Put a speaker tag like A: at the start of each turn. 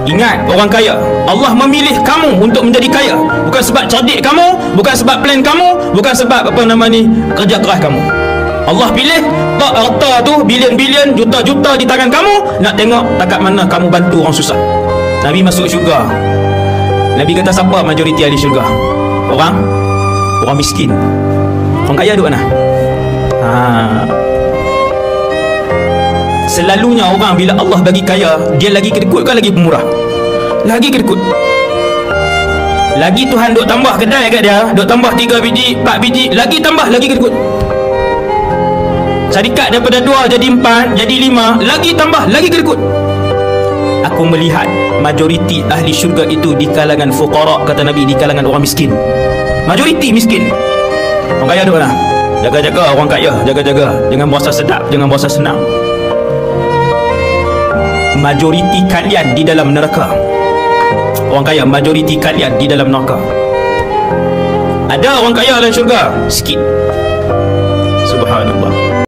A: Ingat, orang kaya, Allah memilih kamu untuk menjadi kaya. Bukan sebab cerdik kamu, bukan sebab plan kamu, bukan sebab kerja keras kamu. Allah pilih tak harta tu bilion-bilion, juta-juta di tangan kamu, nak tengok takat mana kamu bantu orang susah. Nabi masuk syurga. Nabi kata siapa majoriti ahli syurga? Orang miskin. Orang kaya duduk mana? Selalunya orang bila Allah bagi kaya, dia lagi kedekut ke lagi pemurah? Lagi kedekut. Lagi Tuhan duk tambah kedai kat dia, duk tambah 3 biji, 4 biji, lagi tambah, lagi kedekut. Syarikat daripada 2 jadi 4, jadi 5, lagi tambah, lagi kedekut. Aku melihat majoriti ahli syurga itu di kalangan fuqara, kata Nabi, di kalangan orang miskin. Majoriti miskin. Orang kaya duk mana? Jaga-jaga orang kaya, jaga-jaga. Jangan berasa sedap, jangan berasa senang. Majoriti kalian di dalam neraka. Orang kaya, majoriti kalian di dalam neraka. Ada orang kaya dalam syurga? Sikit. Subhanallah.